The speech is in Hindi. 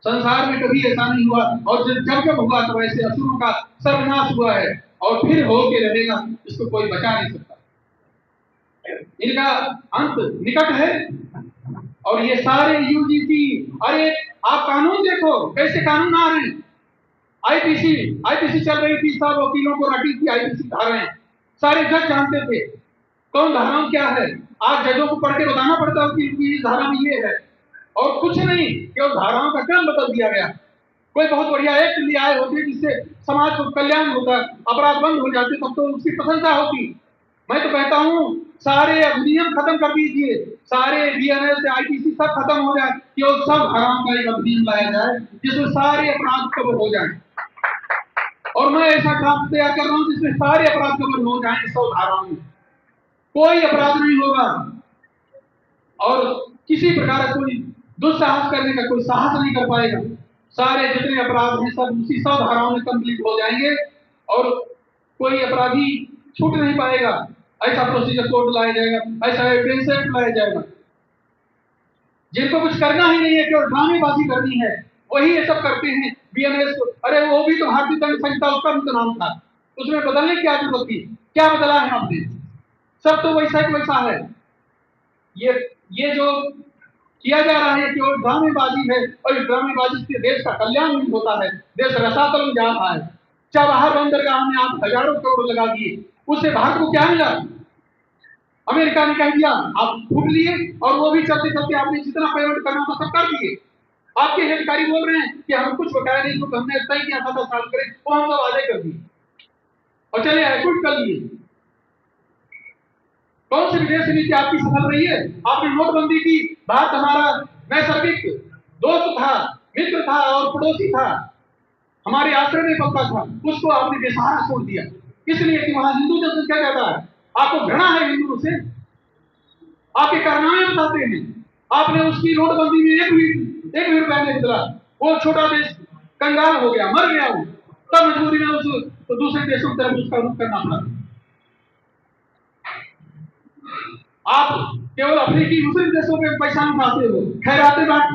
संसार में कभी ऐसा नहीं हुआ, और जब जब हुआ तो ऐसे असुरों का सर्वनाश हुआ है और फिर हो के रहेगा, इसको कोई बचा नहीं सकता। इनका अंत निकट है। और ये सारे यूजीसी, अरे आप कानून देखो कैसे कानून आ रहे हैं। आईपीसी चल रही थी, सब वकीलों को रटी थी आईपीसी धाराएं, सारे जज जानते थे कौन धाराओं क्या है। आज जजों को पढ़ के बताना पड़ता है कि इस धारा में ये है, और कुछ नहीं, केवल धाराओं का क्रम बदल दिया गया। कोई बहुत बढ़िया एक्ट ले आए होते जिससे समाज को कल्याण होता, अपराध बंद हो जाते, तब तो उसकी प्रशंसा होती। मैं तो कहता हूँ सारे अधिनियम खत्म कर दीजिए, सारे बीएनएस से आईपीसी सब खत्म हो जाए, केवल सब हराम का एक अधिनियम लाया जाए जिसमें सारे अपराध कवर हो जाए। और मैं ऐसा ड्राफ्ट तैयार कर रहा हूं जिसमें सारे अपराध कवर हो जाएंगे 100 धाराओं में, कोई अपराध नहीं होगा, और किसी प्रकार का कोई दुस्साहस करने का कोई साहस नहीं कर पाएगा। सारे जितने अपराध हैं सब उसी 100 धाराओं में कंप्लीट हो जाएंगे और कोई अपराधी छूट नहीं पाएगा। ऐसा प्रोसीजर कोड लाया जाएगा, ऐसा एविडेंस एक्ट लाया जाएगा। जिनको कुछ करना ही नहीं है, केवल ड्रामेबाजी करनी है, वही ये सब करते हैं। बीएनएस को, अरे वो भी तो भारतीय दंड संहिता उसका भी तो नाम था, उसमें बदलने की क्या जरूरत थी? क्या बदला है आपने? सब तो वैसा ही वैसा है। ये जो किया जा रहा है केवल ड्रामेबाजी है, और इस ड्रामेबाजी से देश का कल्याण नहीं होता है, देश रसातल में जा रहा है। चाबहार बंदरगाह में आप हजारों करोड़ लगा दिए, उससे भारत को क्या मिला? अमेरिका ने कह दिया आप फूट लिए, और वो भी चलते चलते आपने जितना पेमेंट करना था सब कर दिए। आपके अधिकारी बोल रहे हैं कि हम कुछ बकाया नहीं, तो हमने तय किया था 10 साल करें, वो हम सब वादे कर दिए और चले आए, कुछ कर लिए। कौन सी विदेश नीति आपकी सफल रही है? आपने नोटबंदी की, भारत हमारा नैसर्गिक दोस्त था, मित्र था और पड़ोसी था, हमारे आश्रय में पकड़ा था, उसको आपने बेसहारा छोड़ दिया, इसलिए कि वहां हिंदू जनसंख्या ज्यादा है। आपको घृणा है हिंदुओं से, आपके कारनामे बताते हैं। आपने उसकी नोटबंदी में एक भी रुपया नहीं बदला, वो छोटा देश कंगाल हो गया, मर गया वो, तब मजबूरी में उस तो दूसरे देशों की तरफ उसका रुख करना पड़ा। आप केवल अफ्रीकी मुस्लिम देशों में पैसा उठाते हो, खैराते बांटते